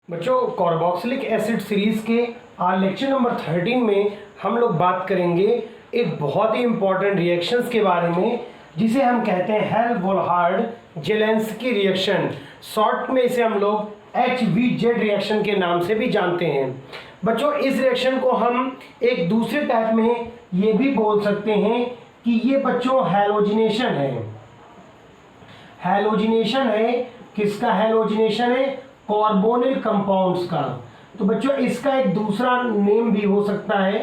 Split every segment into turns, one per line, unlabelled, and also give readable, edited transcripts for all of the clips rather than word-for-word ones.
बच्चों carboxylic acid series के lecture number 13 में हम लोग बात करेंगे एक बहुत ही इंपॉर्टेंट रिएक्शंस के बारे में जिसे हम कहते हैं हेल-वोल्हार्ड-जेलेंस्की रिएक्शन। शॉर्ट में इसे हम लोग HVZ रिएक्शन के नाम से भी जानते हैं। बच्चों इस रिएक्शन को हम एक दूसरे टाइप में ये भी बोल सकते हैं कि ये बच्चों हैलोजिनेशन है। हैलोजिनेशन है, किसका हैलोजिनेशन है? कार्बोनिल कंपाउंड्स का। तो बच्चों इसका एक दूसरा नेम भी हो सकता है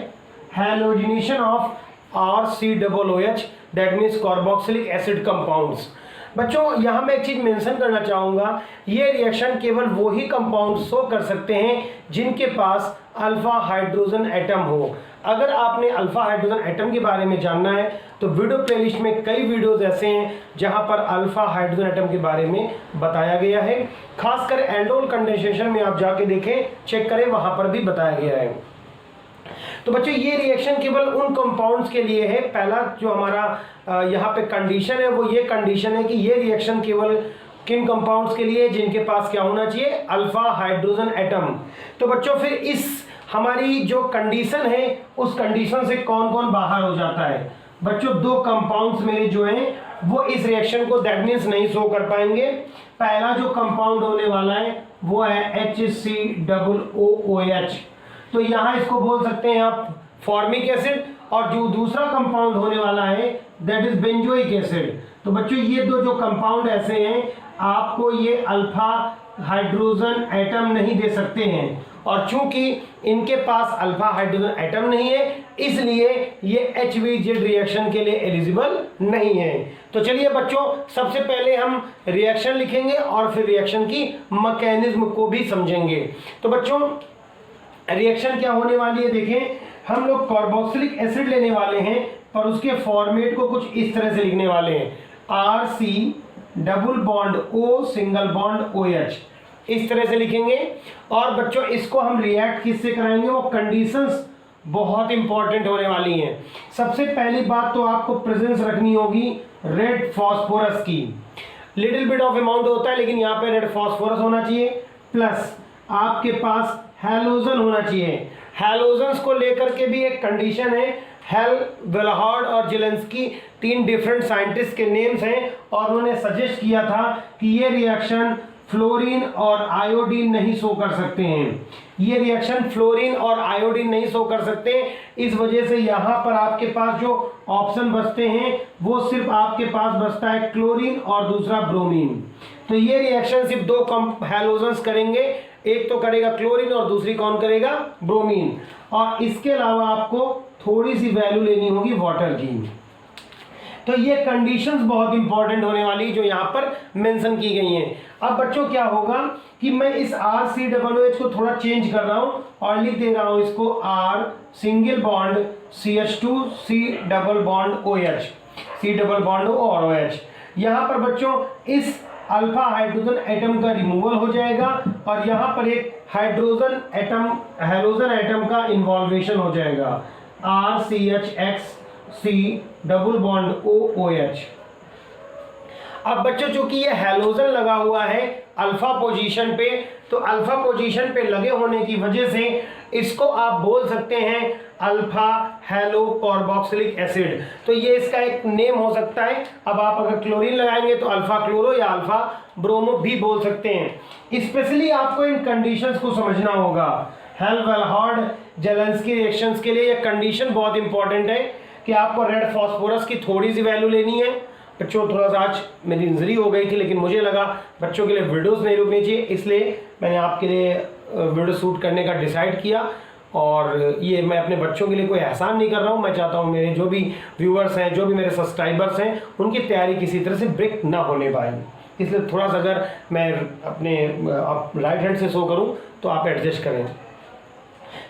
halogenation of RCOOH, that means carboxylic acid compounds. बच्चों यहाँ मैं एक चीज मेंशन करना चाहूँगा, ये रिएक्शन केवल वही कंपाउंड शो कर सकते हैं जिनके पास अल्फा हाइड्रोजन एटम हो। अगर आपने अल्फा हाइड्रोजन एटम के बारे में जानना है तो वीडियो प्लेलिस्ट में कई वीडियोस ऐसे हैं जहां पर अल्फा हाइड्रोजन एटम के बारे में बताया गया है। खासकर एल्डोल कंडेंसेशन में आप जाके देखें, चेक करें, वहां पर भी बताया गया है। तो बच्चों ये रिएक्शन केवल उन कंपाउंड्स के लिए है। पहला जो हमारा यहाँ पे कंडीशन है वो ये कंडीशन है कि ये रिएक्शन केवल किन कंपाउंड्स के लिए, जिनके पास क्या होना चाहिए? Alpha hydrogen atom. तो बच्चों फिर इस हमारी जो कंडीशन है उस कंडीशन से कौन कौन बाहर हो जाता है? बच्चों दो कंपाउंड्स मेरे जो हैं वो इस रिएक्शन को दैट मीन्स नहीं शो कर पाएंगे। पहला जो कंपाउंड होने वाला है वो है HCOOH। तो यहाँ इसको बोल सकते हैं आप फॉर्मिक एसिड, और जो दूसरा कंपाउंड होने वाला है दैट इज बेंजोइक एसिड। तो बच्चों ये दो जो कंपाउंड ऐसे हैं आपको ये अल्फा हाइड्रोजन एटम नहीं दे सकते हैं, और चूंकि इनके पास अल्फा हाइड्रोजन एटम नहीं है इसलिए ये HVZ रिएक्शन के लिए एलिजिबल नहीं है। तो चलिए बच्चों सबसे पहले हम रिएक्शन लिखेंगे और फिर रिएक्शन की मैकेनिज्म को भी समझेंगे। तो बच्चों रिएक्शन क्या होने वाली है, देखें हम लोग कार्बोक्सिलिक एसिड लेने वाले हैं और उसके फॉर्मेट को कुछ इस तरह से लिखने वाले हैं RC double bond O single bond OH, इस तरह से लिखेंगे। और बच्चों इसको हम रिएक्ट किससे कराएंगे, वो कंडीशंस बहुत इंपॉर्टेंट होने वाली हैं। सबसे पहली बात तो आपको प्रेजेंस रखनी होगी रेड फॉस्फोरस की। लिटिल बिट ऑफ अमाउंट होता है लेकिन यहाँ पे रेड फॉस्फोरस होना चाहिए, प्लस आपके पास हैलोजन होना चाहिए। हैलोजन्स को लेकर के भी एक कंडीशन है, हेल-वोल्हार्ड और जेलेंस्की, तीन डिफरेंट साइंटिस्ट के नेम्स हैं और उन्होंने सजेस्ट किया था कि ये रिएक्शन फ्लोरीन और आयोडीन नहीं शो कर सकते हैं। ये रिएक्शन फ्लोरीन और आयोडीन नहीं शो कर सकते, इस वजह से यहाँ पर आपके पास जो ऑप्शन बचते हैं वो सिर्फ आपके पास बचता है क्लोरीन और दूसरा ब्रोमीन। तो ये रिएक्शन सिर्फ दो हैलोजन्स करेंगे, एक तो करेगा क्लोरीन और दूसरी कौन करेगा? ब्रोमीन। और इसके अलावा आपको थोड़ी सी वैल्यू लेनी होगी वाटर की। तो ये कंडीशंस बहुत इंपॉर्टेंट होने वाली जो यहाँ पर मेंशन की गई हैं। अब बच्चों क्या होगा कि मैं इस RCOOH को थोड़ा चेंज कर रहा हूँ और लिख दे रहा हूँ इसको R single bond CH2 C double bond OH, C double bond और OH। यहाँ पर बच्चों इस अल्फा हाइड्रोजन एटम का रिमूवल हो जाएगा और यहाँ पर एक हाइड्रोजन एटम हैलोजन एटम का इन्वॉल्वेशन हो जाएगा RCHX C double bond OOH। अब बच्चों चूंकि ये हैलोजन लगा हुआ है अल्फा पोजीशन पे, तो अल्फा पोजीशन पे लगे होने की वजह से इसको आप बोल सकते हैं अल्फा हेलो कार्बोक्सिलिक एसिड। तो ये इसका एक नेम हो सकता है। अब आप अगर क्लोरीन लगाएंगे तो अल्फा क्लोरो या अल्फा ब्रोमो भी बोल सकते हैं। स्पेशली आपको इन कंडीशंस को समझना होगा। हेल-वोल्हार्ड-जेलेंस्की रिएक्शंस के लिए ये कंडीशन बहुत इंपॉर्टेंट है कि आपको रेड फॉस्फोरस की थोड़ी सी वैल्यू लेनी है। बच्चों थोड़ा सा आज मेरी इंजरी हो गई थी लेकिन मुझे लगा बच्चों के लिए वीडियोस नहीं रुकनी चाहिए, इसलिए मैंने आपके लिए वीडियो शूट करने का डिसाइड किया। और ये मैं अपने बच्चों के लिए कोई एहसान नहीं कर रहा हूँ, मैं चाहता हूँ मेरे जो भी व्यूअर्स हैं, जो भी मेरे सब्सक्राइबर्स हैं, उनकी तैयारी किसी तरह से ब्रेक ना होने पाए। इसलिए थोड़ा सा अगर मैं अपने आप राइट हैंड से शो करूँ तो आप एडजस्ट करें।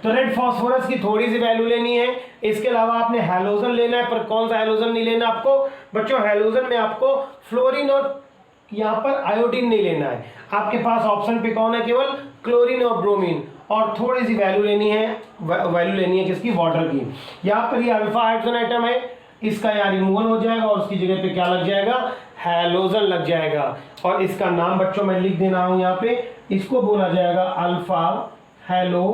तो रेड फॉस्फोरस की थोड़ी सी वैल्यू लेनी है। इसके अलावा आपने हैलोजन लेना है, पर कौन सा हैलोजन नहीं लेना आपको? बच्चों हैलोजन में आपको फ्लोरीन और यहाँ पर आयोडीन नहीं लेना है। आपके पास ऑप्शन पे कौन है? केवल क्लोरीन और ब्रोमीन। और थोड़ी सी वैल्यू लेनी है, वैल्यू लेनी है किसकी? वाटर की। यहाँ पर ये अल्फा हाइड्रोजन एटम है, इसका यहाँ रिमूवल हो जाएगा और उसकी जगह पे क्या लग जाएगा? हैलोजन लग जाएगा और इसका नाम बच्चों मैं लिख दे रहा हूं यहाँ पे, इसको बोला जाएगा अल्फा हेलो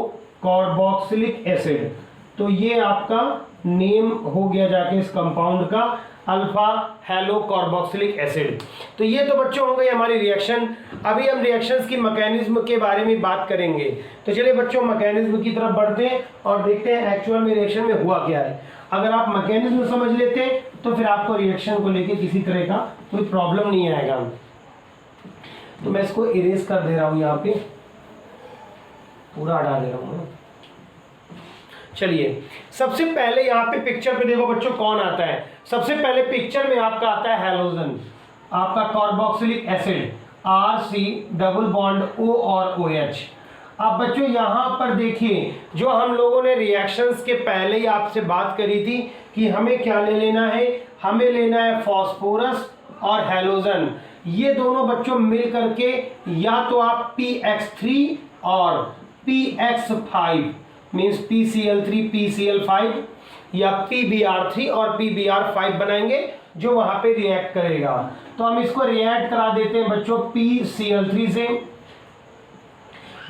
कार्बोक्सिलिक एसिड। तो ये आपका नेम हो गया जाके इस कंपाउंड का, अल्फा हेलो कार्बोक्सिलिक एसिड। तो ये तो बच्चों हो गई हमारी रिएक्शन। अभी हम रिएक्शंस की मैकेनिज्म के बारे में बात करेंगे। तो चलिए बच्चों मैकेनिज्म की तरफ बढ़ते हैं और देखते हैं एक्चुअल में रिएक्शन में हुआ क्या है। अगर आप मैकेनिज्म समझ लेते तो फिर आपको रिएक्शन को लेके किसी तरह का कोई प्रॉब्लम नहीं आएगा। तो मैं इसको इरेज कर दे रहा हूं, यहाँ पे पूरा हटा दे रहा हूं। चलिए सबसे पहले यहाँ पे पिक्चर पे देखो बच्चों कौन आता है। सबसे पहले पिक्चर में आपका आता है हैलोजन, आपका carboxylic acid RC double bond O और OH। अब बच्चों यहाँ पर देखिए, जो हम लोगों ने रिएक्शंस के पहले ही आपसे बात करी थी कि हमें क्या ले लेना है, हमें लेना है फास्फोरस और हैलोजन। ये दोनों बच्चों मिल करके या तो आप PX3 और PX5 मीन्स PCl3 PCl5 या PBr3 और PBr5 बनाएंगे, जो वहां पे रिएक्ट करेगा। तो हम इसको रिएक्ट करा देते हैं बच्चों PCl3 से।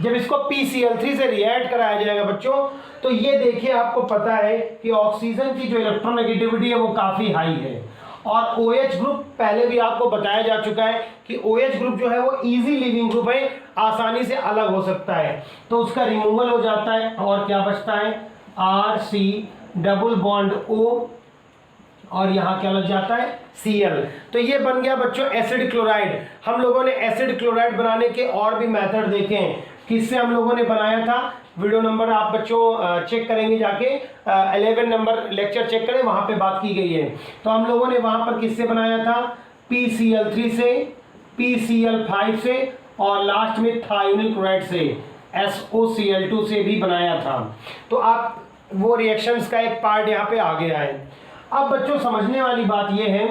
जब इसको PCl3 से रिएक्ट कराया जाएगा बच्चों, तो ये देखिए आपको पता है कि ऑक्सीजन की जो इलेक्ट्रोनेगेटिविटी है वो काफी हाई है। और OH ग्रुप पहले भी आपको बताया जा चुका है कि OH ग्रुप जो है वो इजी लिविंग ग्रुप है, आसानी से अलग हो सकता है। तो उसका रिमूवल हो जाता है और क्या बचता है RC डबल बॉन्ड O और यहाँ क्या लग जाता है Cl। तो ये बन गया बच्चों एसिड क्लोराइड। हम लोगों ने एसिड क्लोराइड बनाने के और भी मेथड देखे हैं, किससे हम लोगों ने बनाया था। वीडियो नंबर आप बच्चों चेक करेंगे जाके, 11 नंबर लेक्चर चेक करें, वहां पे बात की गई है। तो हम लोगों ने वहां पर किससे बनाया था, PCl3 से, PCl5 से और लास्ट में थायोनिल क्लोराइड से SOCl2 से भी बनाया था। तो आप वो रिएक्शंस का एक पार्ट यहाँ पे आ गया है। अब बच्चों समझने वाली बात यह है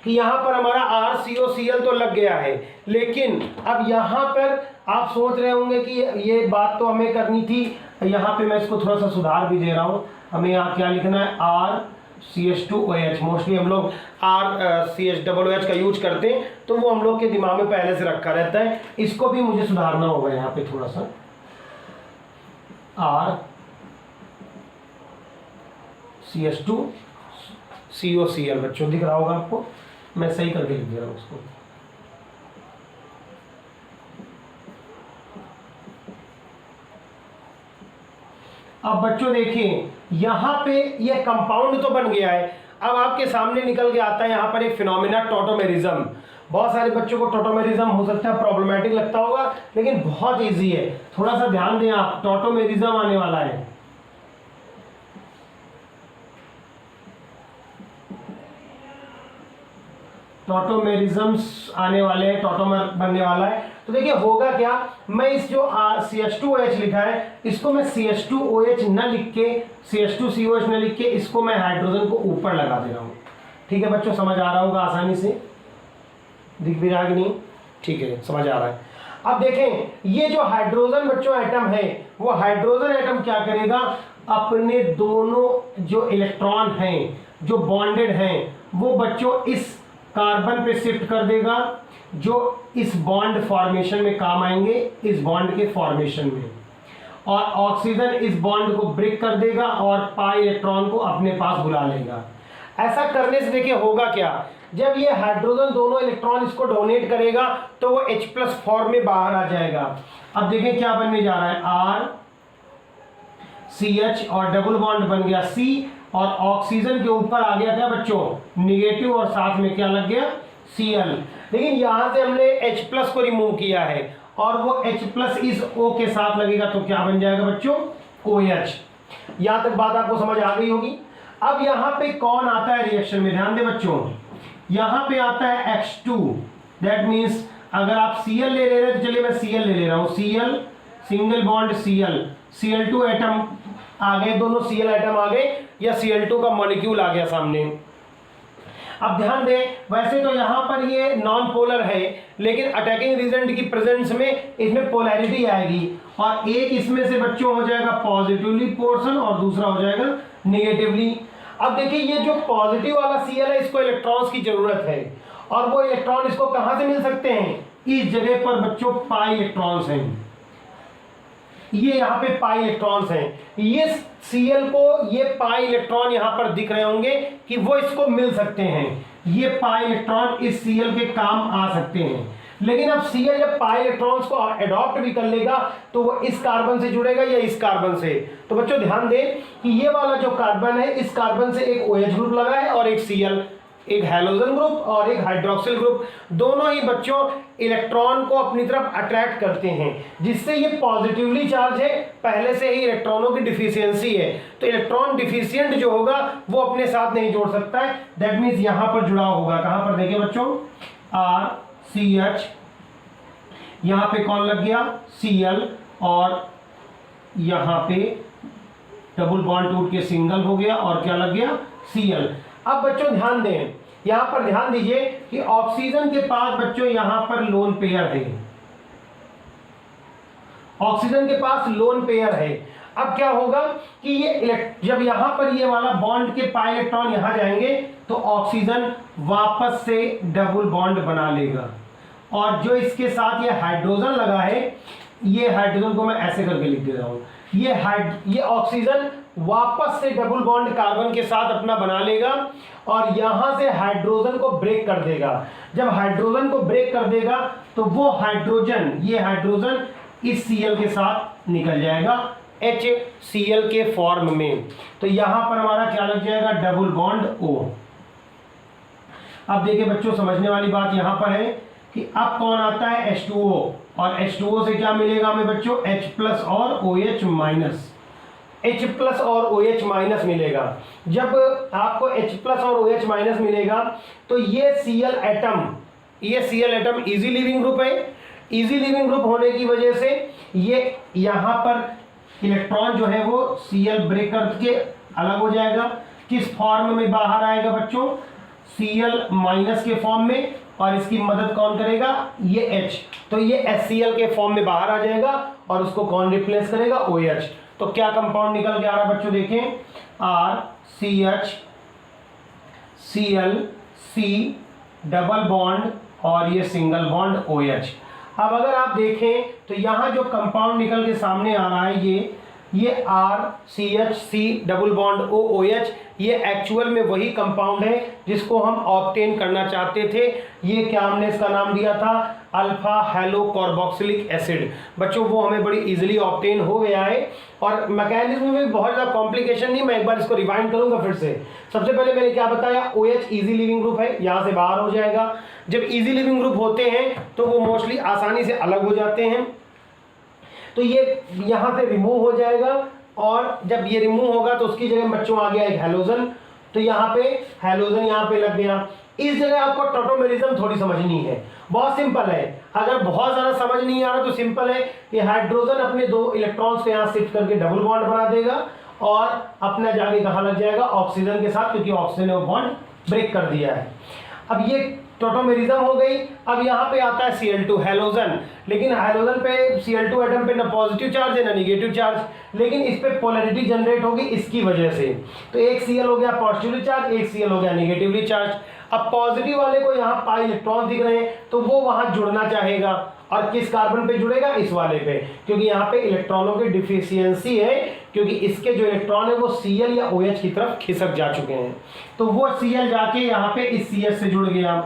कि यहाँ पर हमारा RCOCl तो लग गया है, लेकिन अब यहाँ पर आप सोच रहे होंगे कि ये बात तो हमें करनी थी। यहाँ पे मैं इसको थोड़ा सा सुधार भी दे रहा हूँ। हमें यहाँ क्या लिखना है RCH2OH। मोस्टली हम लोग RCH का यूज करते हैं, तो वो हम लोग के दिमाग में पहले से रखा रहता है। इसको भी मुझे सुधारना होगा यहाँ पे थोड़ा सा, RCH2COCl। बच्चों दिख रहा होगा आपको, मैं सही करके लिख दे रहा हूँ उसको। अब बच्चों देखिए यहाँ पे ये कंपाउंड तो बन गया है। अब आपके सामने निकल के आता है यहाँ पर एक फिनोमिना टॉटोमेरिज्म। बहुत सारे बच्चों को टॉटोमेरिज्म हो सकता है प्रॉब्लमेटिक लगता होगा, लेकिन बहुत इजी है। थोड़ा सा ध्यान दें आप, टॉटोमेरिज्म आने वाला है। टॉटोमेरिज्म्स आने वाले हैं, टॉटोमर बनने वाला है। तो देखिए होगा क्या, मैं इस जो CH2OH लिखा है, इसको मैं CH2OH न लिख के, CH2COH न लिख के, इसको मैं हाइड्रोजन को ऊपर लगा दे रहा हूं। ठीक है बच्चों, समझ आ रहा होगा आसानी से, दिख भी रहा कि नहीं? ठीक है, समझ आ रहा है। अब देखें ये जो हाइड्रोजन बच्चों एटम है, वो हाइड्रोजन एटम क्या करेगा, अपने दोनों जो इलेक्ट्रॉन हैं जो बॉन्डेड हैं, वो बच्चों इस कार्बन पे शिफ्ट कर देगा, जो इस बॉन्ड फॉर्मेशन में काम आएंगे, इस बॉन्ड के फॉर्मेशन में। और ऑक्सीजन इस बॉन्ड को ब्रेक कर देगा और पाई इलेक्ट्रॉन को अपने पास बुला लेगा। ऐसा करने से देखिए होगा क्या, जब ये हाइड्रोजन दोनों इलेक्ट्रॉन इसको डोनेट करेगा तो वो H+ फॉर्म में बाहर आ जाएगा। अब देखें क्या बनने जा रहा है, RCH और डबल बॉन्ड बन गया C, और ऑक्सीजन के ऊपर आ गया क्या बच्चों, निगेटिव, और साथ में क्या लग गया, Cl। लेकिन यहां से हमने H+ को रिमूव किया है और वो H+ इस O के साथ लगेगा, तो क्या बन जाएगा बच्चों, OH। यहां तक बात आपको समझ आ गई होगी। अब यहां पे कौन आता है रिएक्शन में, ध्यान दे बच्चों, यहां पे आता है H2। दैट मीन्स अगर आप Cl ले रहे हैं तो चलिए मैं Cl ले रहा हूं, Cl single bond Cl, Cl2 atom आ गए, दोनों Cl एटम आ गए, या Cl2 का मॉलिक्यूल आ गया सामने। अब ध्यान दें, वैसे तो यहां पर ये नॉन पोलर है, लेकिन अटैकिंग रीजेंट की प्रेजेंस में इसमें पोलैरिटी आएगी, और एक इसमें से बच्चों हो जाएगा पॉजिटिवली पोर्शन और दूसरा हो जाएगा निगेटिवली। अब देखिए ये जो पॉजिटिव वाला Cl है, इसको इलेक्ट्रॉन्स की जरूरत है, और वो इलेक्ट्रॉन इसको कहां से मिल सकते हैं, इस जगह पर बच्चों पाई इलेक्ट्रॉन्स हैं, ये यहाँ पे पाई इलेक्ट्रॉन्स हैं, ये Cl को ये पाई इलेक्ट्रॉन यहाँ पर दिख रहे होंगे कि वो इसको मिल सकते हैं, ये पाई इलेक्ट्रॉन इस Cl के काम आ सकते हैं। लेकिन अब Cl जब पाई इलेक्ट्रॉन्स को अडॉप्ट भी कर लेगा तो वो इस कार्बन से जुड़ेगा या इस कार्बन से। तो बच्चों ध्यान दें कि ये वाला जो कार्बन है, इस कार्बन से एक OH ग्रुप लगा है और एक Cl, एक हैलोजन ग्रुप और एक हाइड्रोक्सिल ग्रुप, दोनों ही बच्चों इलेक्ट्रॉन को अपनी तरफ अट्रैक्ट करते हैं, जिससे ये पॉजिटिवली चार्ज है, पहले से ही इलेक्ट्रॉनों की डिफिशियंसी है, तो इलेक्ट्रॉन डिफिशियंट जो होगा वो अपने साथ नहीं जोड़ सकता है। दैट मीन्स यहां पर जुड़ा होगा, कहां पर देखिए बच्चों, RCH, यहां पे कौन लग गया, Cl, और यहां पे डबल बॉन्ड टूट के सिंगल हो गया और क्या लग गया, Cl। अब बच्चों ध्यान दें, यहां पर ध्यान दीजिए कि ऑक्सीजन के पास बच्चों यहां पर लोन पेयर है, ऑक्सीजन के पास लोन पेयर है। अब क्या होगा कि ये जब यहां पर ये वाला बॉन्ड के पाई इलेक्ट्रॉन यहां जाएंगे तो ऑक्सीजन वापस से डबल बॉन्ड बना लेगा, और जो इसके साथ ये हाइड्रोजन लगा है, ये हाइड्रोजन को मैं ऐसे करके लिख दे रहा हूं, ये ऑक्सीजन वापस से डबल बॉन्ड कार्बन के साथ अपना बना लेगा और यहां से हाइड्रोजन को ब्रेक कर देगा। जब हाइड्रोजन को ब्रेक कर देगा तो वो हाइड्रोजन, ये हाइड्रोजन इस Cl के साथ निकल जाएगा HCl के फॉर्म में। तो यहां पर हमारा क्या लग जाएगा, डबल बॉन्ड O। अब देखिए बच्चों, समझने वाली बात यहां पर है कि अब कौन आता है, H2O, और H2O से क्या मिलेगा हमें बच्चों, H+ और OH माइनस, H+ और OH माइनस मिलेगा। जब आपको H+ और OH माइनस मिलेगा तो ये Cl atom easy leaving group है। इजी लिविंग ग्रुप होने की वजह से ये यहाँ पर इलेक्ट्रॉन जो है वो Cl ब्रेक करके अलग हो जाएगा। किस फॉर्म में बाहर आएगा बच्चों, Cl माइनस के फॉर्म में, और इसकी मदद कौन करेगा, ये H, तो ये HCl के फॉर्म में बाहर आ जाएगा और उसको कौन रिप्लेस करेगा, OH। तो क्या कंपाउंड निकल के आ रहा है बच्चों, देखें, RCH, Cl, C double bond और ये सिंगल बॉन्ड OH। अब अगर आप देखें तो यहां जो कंपाउंड निकल के सामने आ रहा है, ये RCH, C double bond OH, ये एक्चुअल में वही कंपाउंड है जिसको हम ऑब्टेन करना चाहते थे। ये क्या हमने इसका नाम दिया था, अल्फा हेलो कार्बोक्सिलिक एसिड। बच्चों वो हमें बड़ी इजीली ऑब्टेन हो गया है, और मैकेनिज्म में बहुत ज़्यादा कॉम्प्लिकेशन नहीं, मैं एक बार इसको रिवाइंड करूंगा फिर से। सबसे पहले मैंने क्या बताया, OH इजी लिविंग ग्रुप है, यहाँ से बाहर हो जाएगा। जब इजी लिविंग ग्रुप होते हैं तो वो मोस्टली आसानी से अलग हो जाते हैं, तो ये यहाँ से रिमूव हो जाएगा, और जब ये रिमूव होगा तो उसकी जगह बच्चों आ गया एक हैलोजन, तो यहाँ पे हैलोजन यहाँ पे लग गया। इस जगह आपको टॉटोमेरिज्म थोड़ी समझनी है, बहुत सिंपल है। अगर बहुत ज़्यादा समझ नहीं आ रहा तो सिंपल है कि हाइड्रोजन अपने 2 इलेक्ट्रॉन्स को यहाँ शिफ्ट करके डबल बॉन्ड बना देगा और अपना जाके कहाँ लग जाएगा, ऑक्सीजन के साथ, क्योंकि ऑक्सीजन ने वो बॉन्ड ब्रेक कर दिया है। अब ये टॉटोमेरिज्म हो गई। अब यहाँ पे आता है Cl2 हैलोजन, लेकिन हैलोजन पे Cl2 एटम पे ना पॉजिटिव चार्ज है ना निगेटिव चार्ज, लेकिन इस पे पोलैरिटी जनरेट होगी इसकी वजह से। तो एक Cl हो गया पॉजिटिवली चार्ज, एक Cl हो गया नेगेटिवली चार्ज। अब पॉजिटिव वाले को यहाँ पाई इलेक्ट्रॉन दिख रहे हैं तो वो वहां जुड़ना चाहेगा, और किस कार्बन पे जुड़ेगा, इस वाले पे, क्योंकि यहाँ पे इलेक्ट्रॉनों की डिफिशियंसी है, क्योंकि इसके जो इलेक्ट्रॉन है वो Cl या OH की तरफ खिसक जा चुके हैं। तो वो Cl जाके यहाँ पे इस CH से जुड़ गया,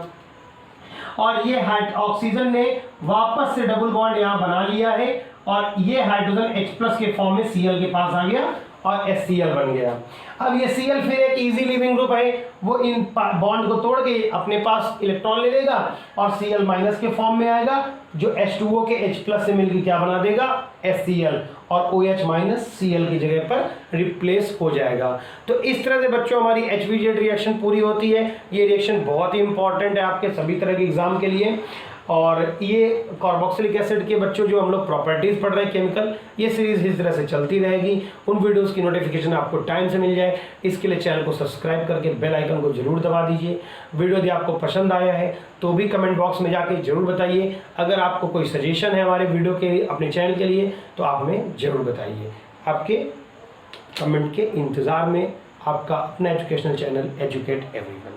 और ये ऑक्सीजन ने वापस से डबल बॉन्ड यहाँ बना लिया है, और ये हाइड्रोजन H+ के फॉर्म में Cl के पास आ गया और HCl बन गया। अब ये Cl फिर एक इजी लिविंग ग्रुप है, वो इन बॉन्ड को तोड़ के अपने पास इलेक्ट्रॉन ले लेगा और Cl माइनस के फॉर्म में आएगा, जो H2O के H+ से मिलकर क्या बना देगा, HCl, और OH माइनस Cl की जगह पर रिप्लेस हो जाएगा। तो इस तरह से बच्चों हमारी HVZ रिएक्शन पूरी होती है। ये रिएक्शन बहुत ही इंपॉर्टेंट है आपके सभी तरह के एग्जाम के लिए, और ये कार्बोक्सिलिक एसिड के बच्चों जो हम लोग प्रॉपर्टीज पढ़ रहे हैं केमिकल, ये सीरीज इस तरह से चलती रहेगी। उन वीडियोस की नोटिफिकेशन आपको टाइम से मिल जाए, इसके लिए चैनल को सब्सक्राइब करके बेल आइकन को जरूर दबा दीजिए। वीडियो यदि आपको पसंद आया है तो भी कमेंट बॉक्स में जाके जरूर बताइए। अगर आपको कोई सजेशन है हमारे वीडियो के अपने चैनल के लिए तो आप हमें जरूर बताइए। आपके कमेंट के इंतज़ार में आपका अपना एजुकेशनल चैनल एजुकेट एवरीवन।